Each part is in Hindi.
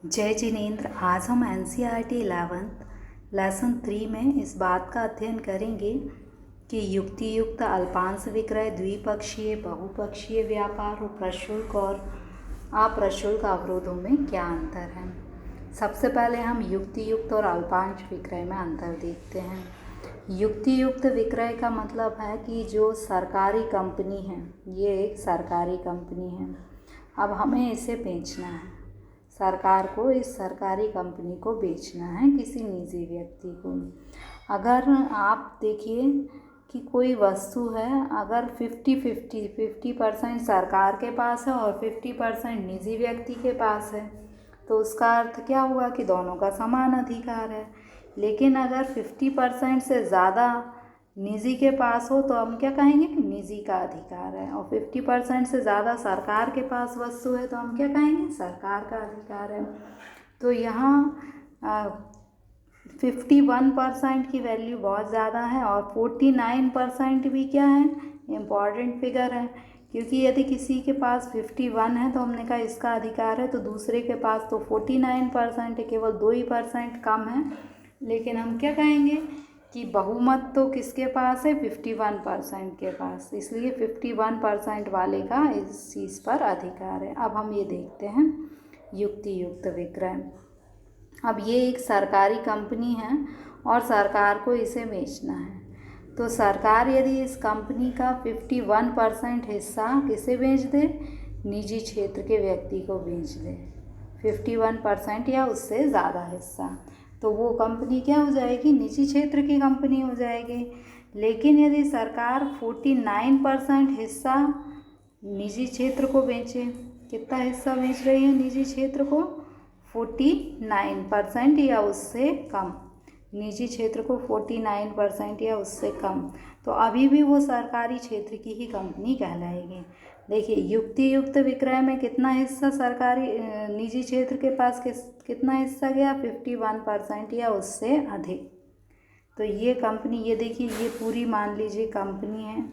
जय जिनेंद्र। आज हम NCERT 11th लेसन 3 में इस बात का अध्ययन करेंगे कि युक्ति युक्त अल्पांश विक्रय, द्विपक्षीय बहुपक्षीय व्यापार और प्रशुल्क और अप्रशुल्क अवरोधों में क्या अंतर है। सबसे पहले हम युक्ति युक्त और अल्पांश विक्रय में अंतर देखते हैं। युक्ति युक्त विक्रय का मतलब है कि जो सरकारी कंपनी है, ये एक सरकारी कंपनी है, अब हमें इसे बेचना है। सरकार को इस सरकारी कंपनी को बेचना है किसी निजी व्यक्ति को। अगर आप देखिए कि कोई वस्तु है, अगर 50% सरकार के पास है और 50% निजी व्यक्ति के पास है, तो उसका अर्थ क्या हुआ कि दोनों का समान अधिकार है। लेकिन अगर 50% से ज़्यादा निजी के पास हो तो हम क्या कहेंगे कि निजी का अधिकार है, और 50% से ज़्यादा सरकार के पास वस्तु है तो हम क्या कहेंगे, सरकार का अधिकार है। तो यहाँ 51% की वैल्यू बहुत ज़्यादा है और 49% भी क्या है, इम्पॉर्टेंट फिगर है, क्योंकि यदि किसी के पास 51 है तो हमने कहा इसका अधिकार है, तो दूसरे के पास तो 49% है, केवल 2% कम है। लेकिन हम क्या कहेंगे कि बहुमत तो किसके पास है, 51% के पास, इसलिए 51% वाले का इस चीज़ पर अधिकार है। अब हम ये देखते हैं युक्ति युक्त विक्रय। अब ये एक सरकारी कंपनी है और सरकार को इसे बेचना है, तो सरकार यदि इस कंपनी का 51% हिस्सा किसे बेच दे, निजी क्षेत्र के व्यक्ति को बेच दे, 51% या उससे ज़्यादा हिस्सा, तो वो कंपनी क्या हो जाएगी, निजी क्षेत्र की कंपनी हो जाएगी। लेकिन यदि सरकार 49% हिस्सा निजी क्षेत्र को बेचे, कितना हिस्सा बेच रही है निजी क्षेत्र को, 49% या उससे कम, निजी क्षेत्र को 49% या उससे कम, तो अभी भी वो सरकारी क्षेत्र की ही कंपनी कहलाएगी। देखिए युक्ति युक्त विक्रय में कितना हिस्सा सरकारी निजी क्षेत्र के पास कितना हिस्सा गया, 51% या उससे अधिक। तो ये कंपनी, ये देखिए, ये पूरी मान लीजिए कंपनी है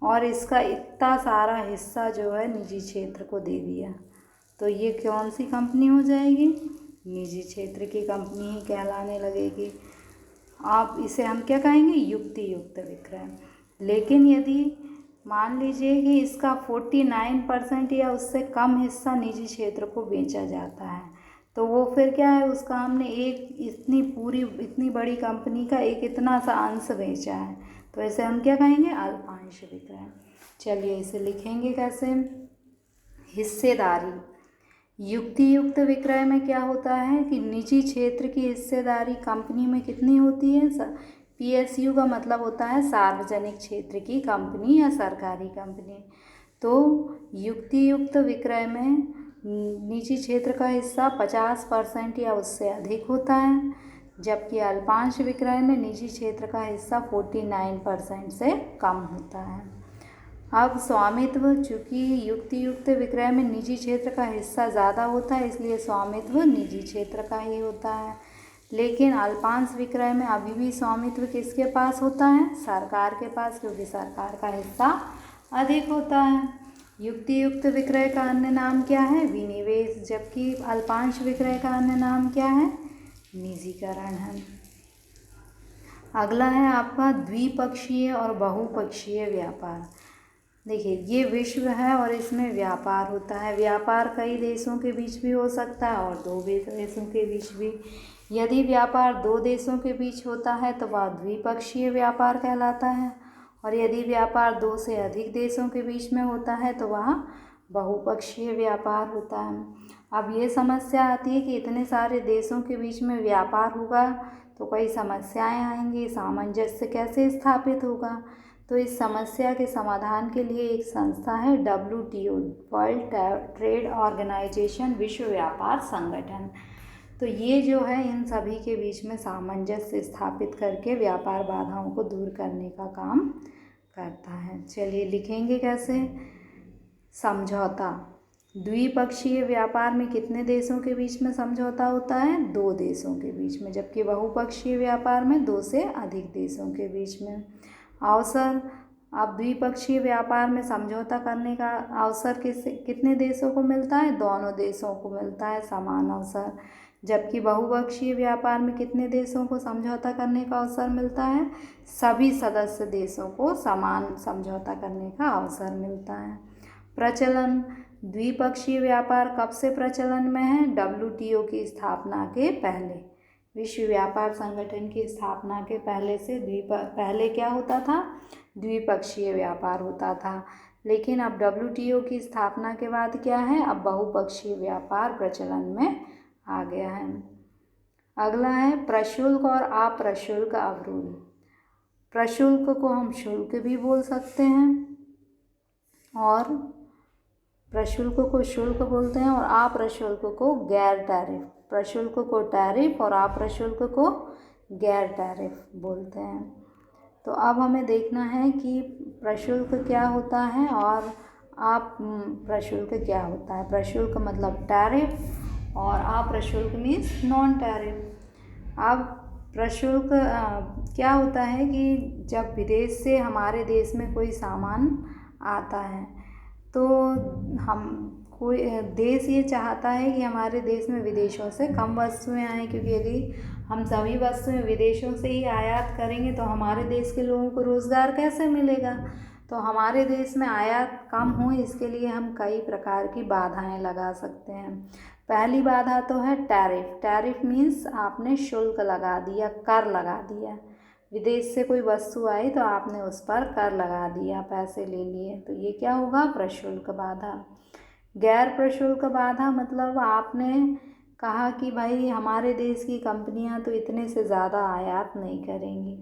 और इसका इतना सारा हिस्सा जो है निजी क्षेत्र को दे दिया, तो ये कौन सी कंपनी हो जाएगी, निजी क्षेत्र की कंपनी ही कहलाने लगेगी। आप इसे हम क्या कहेंगे, युक्ति युक्त विक्रय। लेकिन यदि मान लीजिए कि इसका 49% या उससे कम हिस्सा निजी क्षेत्र को बेचा जाता है, तो वो फिर क्या है, उसका हमने एक इतनी बड़ी कंपनी का एक इतना सा अंश बेचा है, तो इसे हम क्या कहेंगे, अल्पांश विक्रय। चलिए इसे लिखेंगे कैसे। हिस्सेदारी। युक्ति युक्त विक्रय में क्या होता है कि निजी क्षेत्र की हिस्सेदारी कंपनी में कितनी होती है, PSU का मतलब होता है सार्वजनिक क्षेत्र की कंपनी या सरकारी कंपनी। तो युक्ति युक्त विक्रय में निजी क्षेत्र का हिस्सा 50% या उससे अधिक होता है, जबकि अल्पांश विक्रय में निजी क्षेत्र का हिस्सा 49% से कम होता है। अब स्वामित्व, चूँकि युक्ति युक्त विक्रय में निजी क्षेत्र का हिस्सा ज़्यादा होता है, इसलिए स्वामित्व निजी क्षेत्र का ही होता है। लेकिन अल्पांश विक्रय में अभी भी स्वामित्व किसके पास होता है, सरकार के पास, क्योंकि सरकार का हिस्सा अधिक होता है। युक्ति युक्त विक्रय का अन्य नाम क्या है, विनिवेश, जबकि अल्पांश विक्रय का अन्य नाम क्या है, निजीकरण है। अगला है आपका द्विपक्षीय और बहुपक्षीय व्यापार। देखिए ये विश्व है और इसमें व्यापार होता है। व्यापार कई देशों के बीच भी हो सकता है और दो देशों के बीच भी। यदि व्यापार दो देशों के बीच होता है तो वह द्विपक्षीय व्यापार कहलाता है, और यदि व्यापार दो से अधिक देशों के बीच में होता है तो वह बहुपक्षीय व्यापार होता है। अब ये समस्या आती है कि इतने सारे देशों के बीच में व्यापार होगा तो कई समस्याएं आएंगी, सामंजस्य कैसे स्थापित होगा। तो इस समस्या के समाधान के लिए एक संस्था है WTO, वर्ल्ड ट्रेड ऑर्गेनाइजेशन, विश्व व्यापार संगठन। तो ये जो है इन सभी के बीच में सामंजस्य स्थापित करके व्यापार बाधाओं को दूर करने का काम करता है। चलिए लिखेंगे कैसे। समझौता। द्विपक्षीय व्यापार में कितने देशों के बीच में समझौता होता है, दो देशों के बीच में, जबकि बहुपक्षीय व्यापार में दो से अधिक देशों के बीच में। अवसर। अब द्विपक्षीय व्यापार में समझौता करने का अवसर कितने देशों को मिलता है? दोनों देशों को मिलता है समान अवसर। जबकि बहुपक्षीय व्यापार में कितने देशों को समझौता करने का अवसर मिलता है? सभी सदस्य देशों को समान समझौता करने का अवसर मिलता है। प्रचलन, द्विपक्षीय व्यापार कब से प्रचलन में है? WTO की स्थापना के पहले, विश्व व्यापार संगठन की स्थापना के पहले से पहले क्या होता था? द्विपक्षीय व्यापार होता था। लेकिन अब WTO की स्थापना के बाद क्या है? अब बहुपक्षीय व्यापार प्रचलन में आ गया है। अगला है प्रशुल्क और अप्रशुल्क अवरोध। प्रशुल्क को हम शुल्क भी बोल सकते हैं और प्रशुल्क को शुल्क बोलते हैं, और अप्रशुल्क को गैर टैरिफ। प्रशुल्क को टैरिफ और अप्रशुल्क को गैर टैरिफ बोलते हैं। तो अब हमें देखना है कि प्रशुल्क क्या होता है और प्रशुल्क क्या होता है। प्रशुल्क मतलब टैरिफ और अप्रशुल्क मीन्स नॉन टैरिफ। अब प्रशुल्क क्या होता है कि जब विदेश से हमारे देश में कोई सामान आता है तो हम कोई देश ये चाहता है कि हमारे देश में विदेशों से कम वस्तुएं आएँ, क्योंकि यदि हम सभी वस्तुएं विदेशों से ही आयात करेंगे तो हमारे देश के लोगों को रोज़गार कैसे मिलेगा। तो हमारे देश में आयात कम हो, इसके लिए हम कई प्रकार की बाधाएं लगा सकते हैं। पहली बाधा तो है टैरिफ। टैरिफ मीन्स आपने शुल्क लगा दिया, कर लगा दिया। विदेश से कोई वस्तु आई तो आपने उस पर कर लगा दिया, पैसे ले लिए, तो ये क्या होगा? प्रशुल्क बाधा। गैर प्रशुल्क बाधा मतलब आपने कहा कि भाई हमारे देश की कंपनियां तो इतने से ज़्यादा आयात नहीं करेंगी,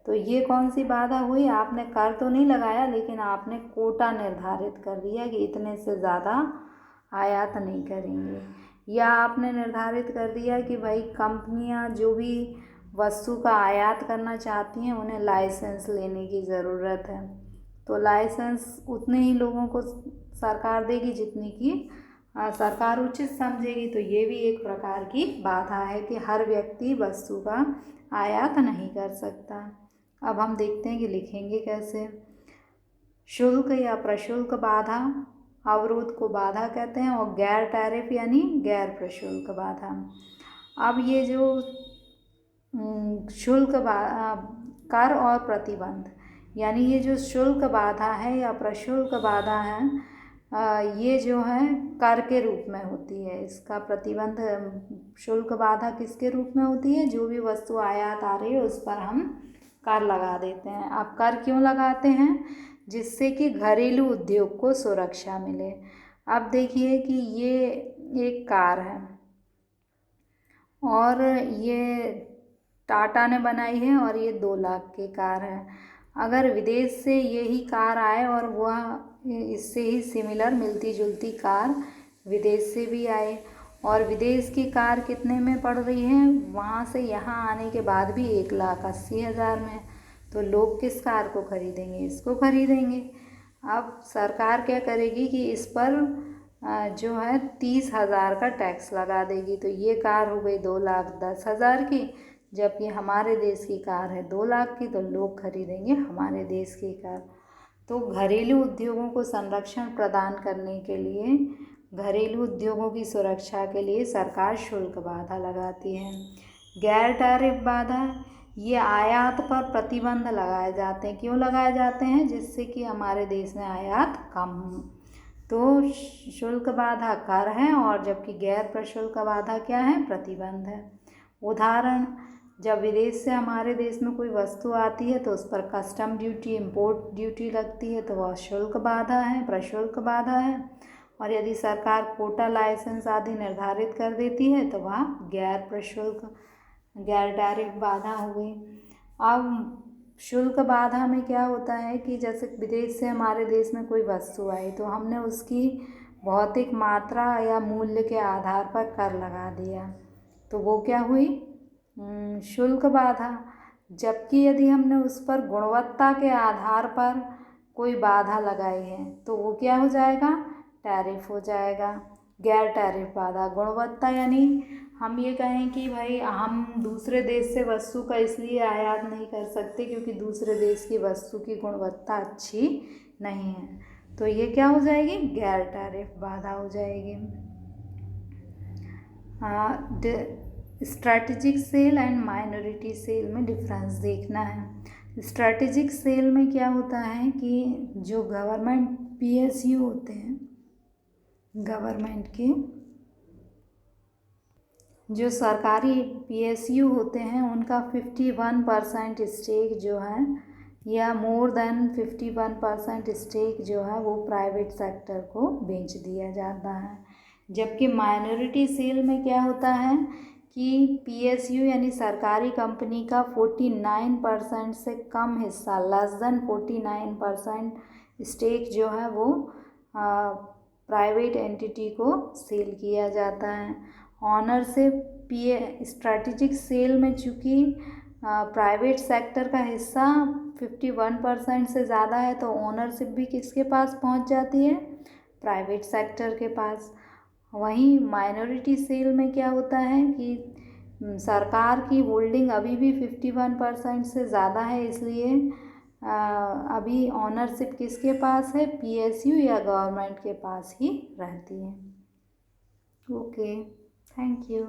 तो ये कौन सी बाधा हुई? आपने कर तो नहीं लगाया लेकिन आपने कोटा निर्धारित कर दिया कि इतने से ज़्यादा आयात नहीं करेंगे, या आपने निर्धारित कर दिया कि भाई कंपनियां जो भी वस्तु का आयात करना चाहती हैं उन्हें लाइसेंस लेने की ज़रूरत है, तो लाइसेंस उतने ही लोगों को सरकार देगी जितनी की सरकार उचित समझेगी। तो ये भी एक प्रकार की बाधा है कि हर व्यक्ति वस्तु का आयात नहीं कर सकता। अब हम देखते हैं कि लिखेंगे कैसे। शुल्क या प्रशुल्क बाधा, अवरोध को बाधा कहते हैं, और गैर टैरिफ यानी गैर प्रशुल्क बाधा। अब ये जो शुल्क कर और प्रतिबंध, यानी ये जो शुल्क बाधा है या प्रशुल्क बाधा है, ये जो है कर के रूप में होती है। इसका प्रतिबंध, शुल्क बाधा किसके रूप में होती है? जो भी वस्तु आयात आ रही है उस पर हम कर लगा देते हैं। अब कर क्यों लगाते हैं? जिससे कि घरेलू उद्योग को सुरक्षा मिले। अब देखिए कि ये एक कार है और ये टाटा ने बनाई है और ये 2 लाख की कार है। अगर विदेश से यही कार आए और वह इससे ही सिमिलर मिलती जुलती कार विदेश से भी आए और विदेश की कार कितने में पड़ रही है, वहाँ से यहाँ आने के बाद भी 1,80,000 में, तो लोग किस कार को खरीदेंगे? इसको खरीदेंगे। अब सरकार क्या करेगी कि इस पर जो है 30,000 का टैक्स लगा देगी, तो ये कार हो गई 2,10,000 की, जबकि हमारे देश की कार है 2 लाख की, तो लोग खरीदेंगे हमारे देश की कार। तो घरेलू उद्योगों को संरक्षण प्रदान करने के लिए, घरेलू उद्योगों की सुरक्षा के लिए सरकार शुल्क बाधा लगाती है। गैर टैरिफ बाधा, ये आयात पर प्रतिबंध लगाए जाते हैं। क्यों लगाए जाते हैं? जिससे कि हमारे देश में आयात कम हो। तो शुल्क बाधा कर है और जबकि गैर प्रशुल्क बाधा क्या है? प्रतिबंध है। उदाहरण, जब विदेश से हमारे देश में कोई वस्तु आती है तो उस पर कस्टम ड्यूटी, इम्पोर्ट ड्यूटी लगती है, तो वह शुल्क बाधा है, प्रशुल्क बाधा है। और यदि सरकार कोटा, लाइसेंस आदि निर्धारित कर देती है तो वह गैर प्रशुल्क, गैर टैरिफ बाधा हो गई। अब शुल्क बाधा में क्या होता है कि जैसे विदेश से हमारे देश में कोई वस्तु आई तो हमने उसकी भौतिक मात्रा या मूल्य के आधार पर कर लगा दिया, तो वो क्या हुई? शुल्क बाधा। जबकि यदि हमने उस पर गुणवत्ता के आधार पर कोई बाधा लगाई है तो वो क्या हो जाएगा? टैरिफ हो जाएगा। गैर टैरिफ बाधा, गुणवत्ता यानी हम ये कहें कि भाई हम दूसरे देश से वस्तु का इसलिए आयात नहीं कर सकते क्योंकि दूसरे देश की वस्तु की गुणवत्ता अच्छी नहीं है, तो ये क्या हो जाएगी, गैर टैरिफ बाधा हो जाएगी। Strategic sale and minority sale में डिफरेंस देखना है। स्ट्रैटेजिक सेल में क्या होता है कि जो गवर्नमेंट PSU होते हैं, गवर्नमेंट के जो सरकारी PSU होते हैं उनका 51% स्टेक जो है या मोर देन 51% स्टेक जो है वो प्राइवेट सेक्टर को बेच दिया जाता है। जबकि माइनॉरिटी सेल में क्या होता है कि PSU यानी सरकारी कंपनी का 49% से कम हिस्सा, लेस देन 49% स्टेक जो है वो प्राइवेट एंटिटी को सेल किया जाता है। ऑनरशिप स्ट्रैटेजिक सेल में चूँकि प्राइवेट सेक्टर का हिस्सा 51% से ज़्यादा है तो ओनरशिप भी किसके पास पहुंच जाती है, प्राइवेट सेक्टर के पास। वहीं माइनॉरिटी सेल में क्या होता है कि सरकार की होल्डिंग अभी भी 51% से ज़्यादा है, इसलिए अभी ऑनरशिप किसके पास है, PSU या गवर्नमेंट के पास ही रहती है। Okay, thank you.